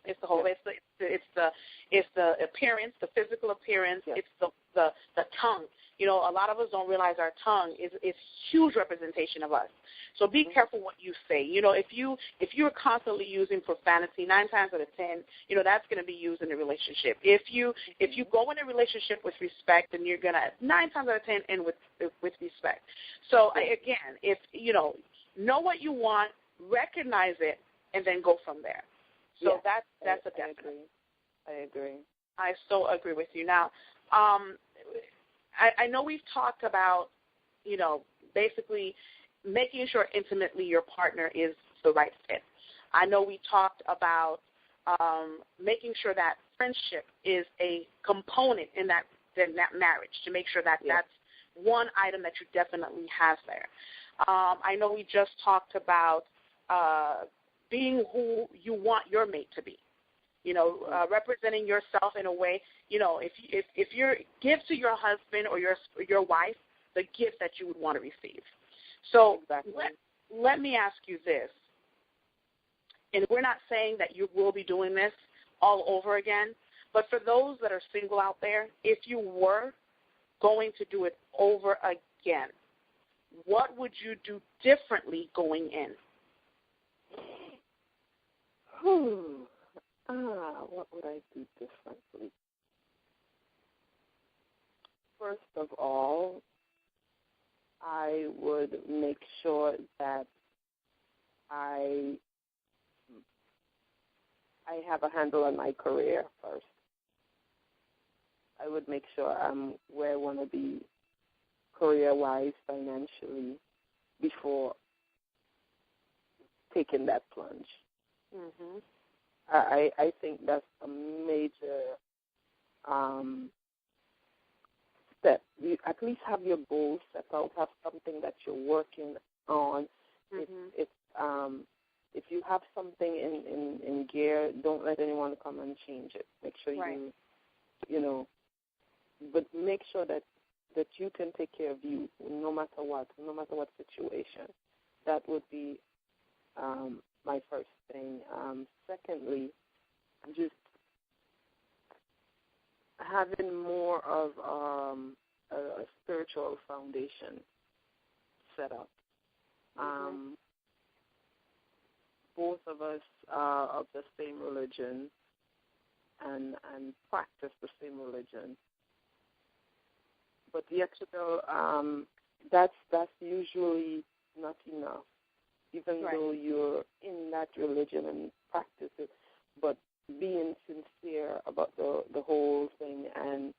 It's the whole. It's the appearance, the physical appearance. Yes. It's the tongue. You know, a lot of us don't realize our tongue is huge representation of us. So be careful what you say. You know, if you're constantly using profanity, 9 times out of 10, you know, that's going to be used in a relationship. If you go in a relationship with respect, then you're going to 9 times out of 10 end with respect. So again, if you know what you want, recognize it, and then go from there. So that's a definite. I agree. I so agree with you. Now, I know we've talked about, you know, basically making sure intimately your partner is the right fit. I know we talked about making sure that friendship is a component in that marriage, to make sure that that's one item that you definitely have there. I know we just talked about being who you want your mate to be. You know, representing yourself in a way. You know, if you're give to your husband or your wife the gift that you would want to receive. So let me ask you this, and we're not saying that you will be doing this all over again, but for those that are single out there, if you were going to do it over again, what would you do differently going in? What would I do differently? First of all, I would make sure that I have a handle on my career first. I would make sure I'm where I want to be career-wise, financially, before taking that plunge. Mm-hmm. I think that's a major step. You at least have your goals set out, have something that you're working on. Mm-hmm. If you have something in gear, don't let anyone come and change it. Make sure you know, but make sure that you can take care of you no matter what situation. That would be my first thing. Secondly, just having more of a spiritual foundation set up. Mm-hmm. Both of us are of the same religion and practice the same religion. But yet still, that's usually not enough, even though you're in that religion and practice it. But being sincere about the whole thing and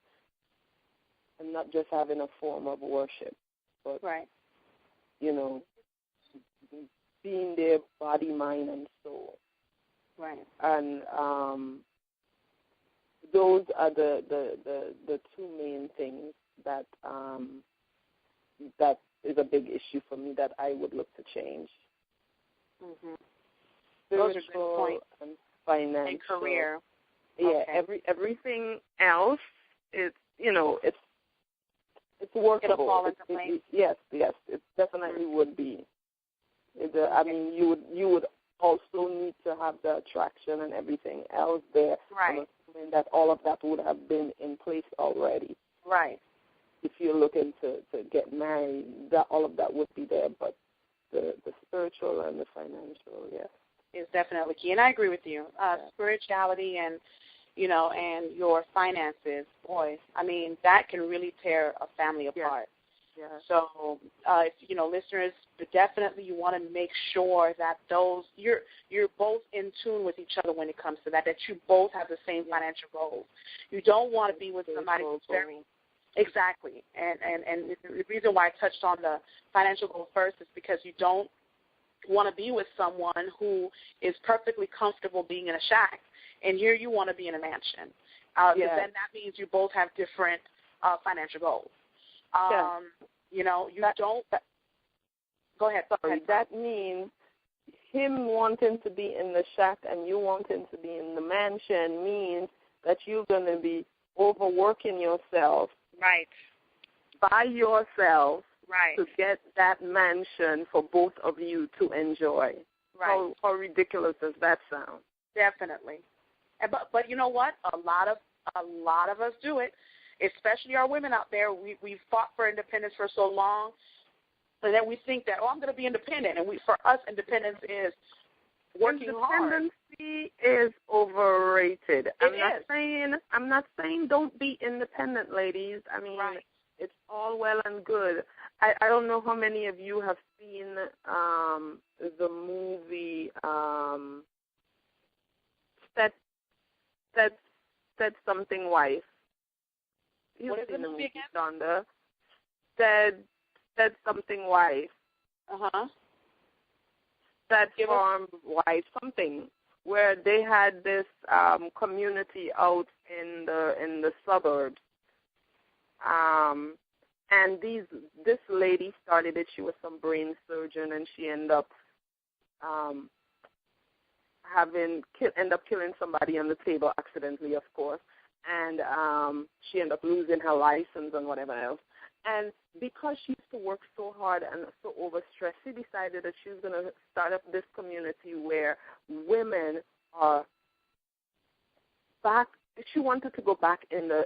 not just having a form of worship, but you know, being there, body, mind, and soul. Right. And those are the two main things that that is a big issue for me that I would look to change. Mm-hmm. Spiritual, those are good points. And financial. And career. Yeah, everything else is, you know, it's workable. It'll fall into place. Yes, it definitely would be. I mean, you would also need to have the attraction and everything else there. Right. I'm assuming that all of that would have been in place already. Right. If you're looking to get married, that all of that would be there, but the spiritual and the financial, yes, is definitely key. And I agree with you. Spirituality and, you know, and your finances, boy, I mean, that can really tear a family apart. Yeah. So, if, you know, listeners, definitely you want to make sure that you're both in tune with each other when it comes to that you both have the same financial goals. You don't want to be with somebody who's very exactly. And the reason why I touched on the financial goal first is because you don't want to be with someone who is perfectly comfortable being in a shack, and here you want to be in a mansion. Then that means you both have different financial goals. You know, go ahead. Sorry, that means him wanting to be in the shack and you wanting to be in the mansion means that you're going to be overworking yourself. Right. By yourself. Right. To get that mansion for both of you to enjoy. Right. How ridiculous does that sound? Definitely. But you know what? A lot of us do it, especially our women out there. We've fought for independence for so long, and then we think that, I'm going to be independent. And for us, independence is working hard. Independency is overrated. I'm not saying don't be independent, ladies. I mean, it's all well and good. I don't know how many of you have seen the movie Said Something Wife. What is the movie again? Donda. Said Something Wife. That farm wife something, where they had this community out in the suburbs, and this lady started it. She was some brain surgeon, and she ended up killing somebody on the table accidentally, of course, and she ended up losing her license and whatever else. And because she used to work so hard and so overstressed, she decided that she was going to start up this community where women are back. She wanted to go back in the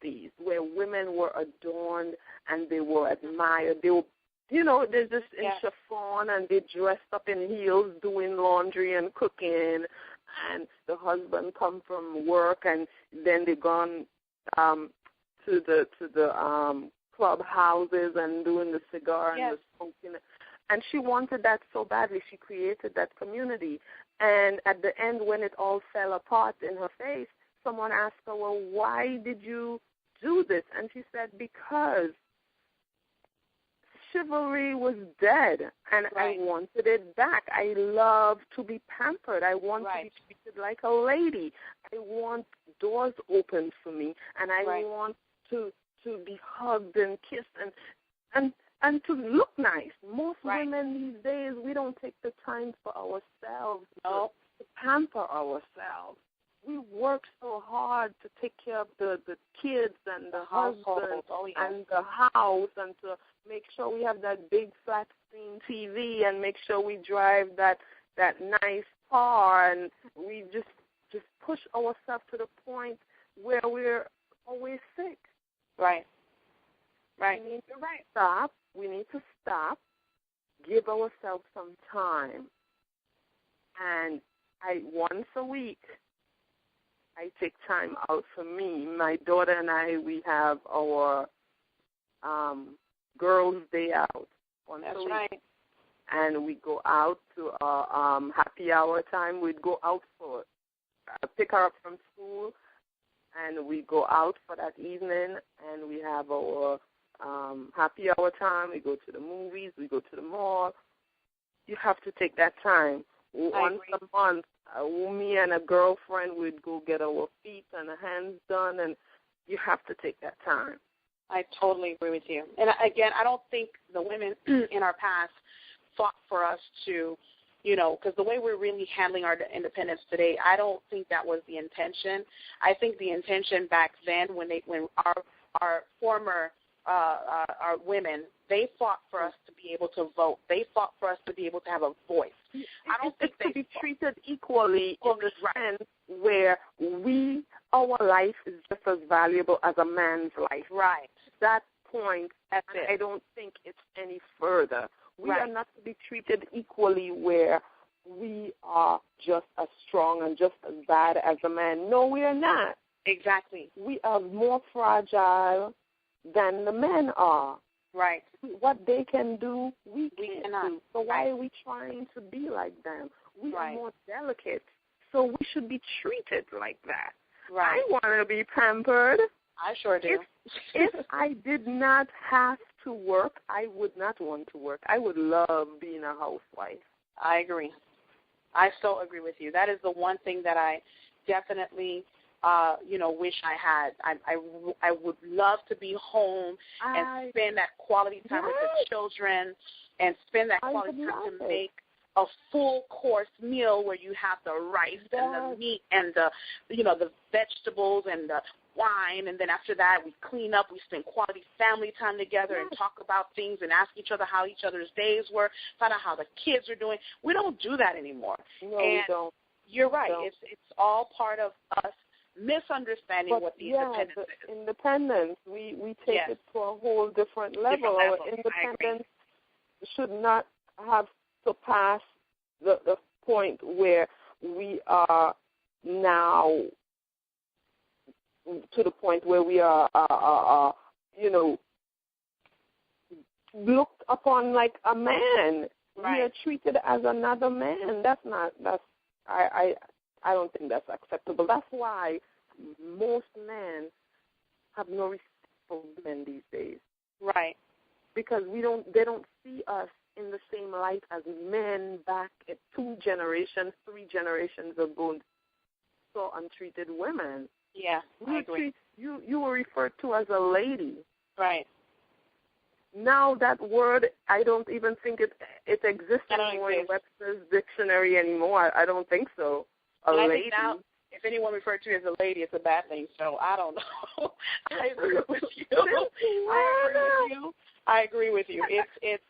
50s, where women were adorned and they were admired. They were, they're just in chiffon, and they dressed up in heels doing laundry and cooking, and the husband come from work, and then they gone to the club houses and doing the cigar and the smoking. And she wanted that so badly. She created that community. And at the end, when it all fell apart in her face, someone asked her, well, why did you do this? And she said, because chivalry was dead, and I wanted it back. I love to be pampered. I want to be treated like a lady. I want doors open for me, and I want to be hugged and kissed and to look nice. Most women these days, we don't take the time for ourselves to pamper ourselves. We work so hard to take care of the kids and the husband and the house, and to make sure we have that big flat screen TV, and make sure we drive that nice car, and we just push ourselves to the point where we're always sick. Right. We need to stop. We need to stop, give ourselves some time. And once a week, I take time out for me. My daughter and I, we have our girls' day out once a week. And we go out to our happy hour time. We'd go out for pick her up from school, and we go out for that evening, and we have our happy hour time. We go to the movies. We go to the mall. You have to take that time. Once a month, me and a girlfriend would go get our feet and hands done, and you have to take that time. I totally agree with you. And, again, I don't think the women in our past fought for us to, because the way we're really handling our independence today, I don't think that was the intention. I think the intention back then, when our former our women, they fought for us to be able to vote. They fought for us to be able to have a voice. I don't think to be treated equally in the sense where our life is just as valuable as a man's life. Right. That point, I don't think it's any further. We are not to be treated equally where we are just as strong and just as bad as a man. No, we are not. Exactly. We are more fragile than the men are. Right. What they can do, we cannot. do. So why are we trying to be like them? We are more delicate, so we should be treated like that. Right. I want to be pampered. I sure do. If I did not have to work, I would not want to work. I would love being a housewife. I agree. I so agree with you. That is the one thing that I definitely wish I had. I would love to be home and spend that quality time with the children, and spend that quality time to make a full course meal where you have the rice and the meat and the vegetables and the wine, and then after that we clean up, we spend quality family time together and talk about things and ask each other how each other's days were, find out how the kids are doing. We don't do that anymore. No, we don't. You're right. So, it's all part of us misunderstanding what the independence is. Independence. We take it to a whole different level. Our independence should not have surpassed the point where we are now to the point where we are, looked upon like a man. Right. We are treated as another man. I don't think that's acceptable. That's why most men have no respect for women these days. Right. Because they don't see us in the same light as men back at 2 generations, 3 generations ago saw untreated women. Yeah, I agree. You were referred to as a lady. Right. Now that word, I don't even think it exists anymore in Webster's dictionary anymore. I don't think so. A lady. I think now, if anyone referred to you as a lady, it's a bad thing. So I don't know. I agree with you. I agree with you. It's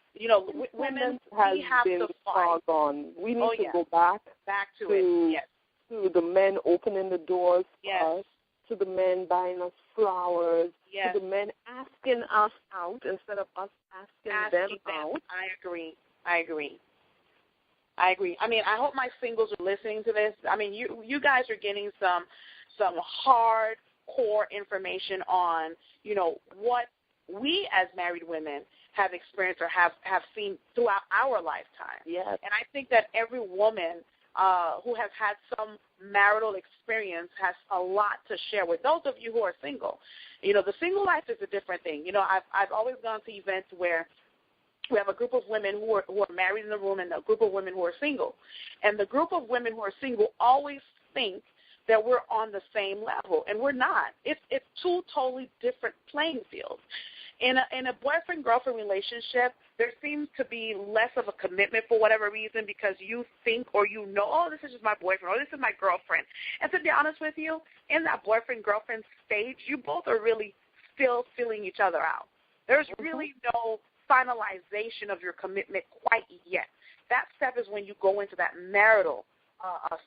women we have been to fight. On. We need to go back to it. Yes. To the men opening the doors yes. for us, to the men buying us flowers, yes. to the men asking us out instead of us asking them out. I agree. I mean, I hope my singles are listening to this. I mean, you guys are getting some hardcore information on, what we as married women have experienced or have seen throughout our lifetime. Yes. And I think that every woman who has had some marital experience has a lot to share with those of you who are single. The single life is a different thing. I've always gone to events where we have a group of women who are married in the room and a group of women who are single. And the group of women who are single always think that we're on the same level, and we're not. It's 2 totally different playing fields. In a boyfriend-girlfriend relationship, there seems to be less of a commitment for whatever reason because you think or oh, this is just my boyfriend or this is my girlfriend. And to be honest with you, in that boyfriend-girlfriend stage, you both are really still feeling each other out. There's really no finalization of your commitment quite yet. That step is when you go into that marital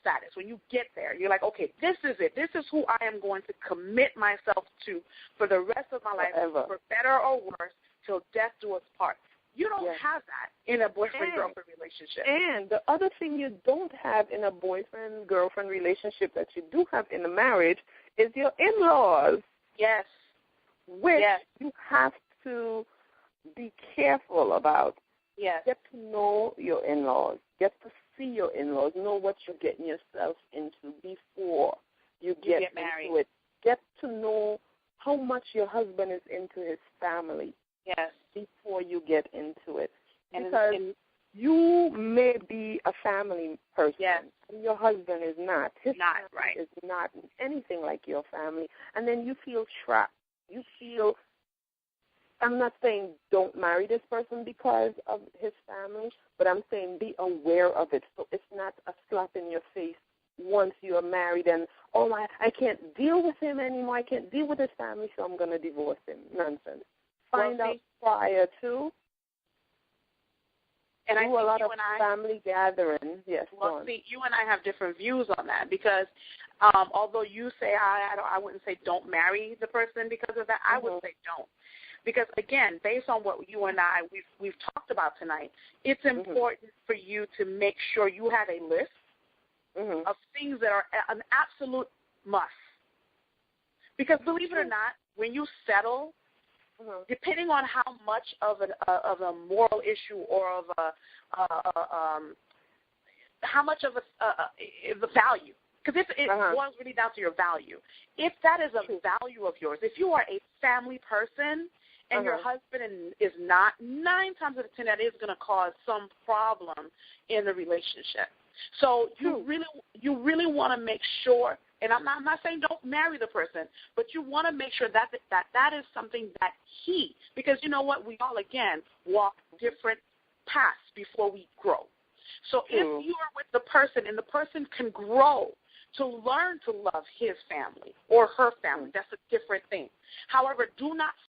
status. When you get there, you're like, okay, this is it. This is who I am going to commit myself to for the rest of my life, for better or worse, till death do us part. You don't have that in a boyfriend-girlfriend relationship. And the other thing you don't have in a boyfriend-girlfriend relationship that you do have in a marriage is your in-laws. Yes. Which you have to be careful about. Yes. Get to know your in-laws. Get to see your in-laws. Know what you're getting yourself into before you get married. Into it. Get to know how much your husband is into his family. Yes. Before you get into it. Because you may be a family person. Yes. And your husband is not. His not, family right. is not anything like your family. And then you feel trapped. You feel, I'm not saying don't marry this person because of his family, but I'm saying be aware of it. So it's not a slap in your face once you are married and, I can't deal with him anymore. I can't deal with his family, so I'm going to divorce him. Nonsense. Find out prior to. And I do a lot of family gatherings. Yes. Well, see, you and I have different views on that because although you say I wouldn't say don't marry the person because of that, I would say don't. Because, again, based on what you and I, we've talked about tonight, it's important for you to make sure you have a list of things that are an absolute must. Because, believe it or not, when you settle, depending on how much of a moral issue or of how much of the value, because it boils really down to your value. If that is a value of yours, if you are a family person and your husband is not, 9 times out of 10 that is going to cause some problem in the relationship. So you really want to make sure. And I'm not saying don't marry the person, but you want to make sure that is something that because you know what, we all, again, walk different paths before we grow. So if you are with the person and the person can grow to learn to love his family or her family, that's a different thing. However, do not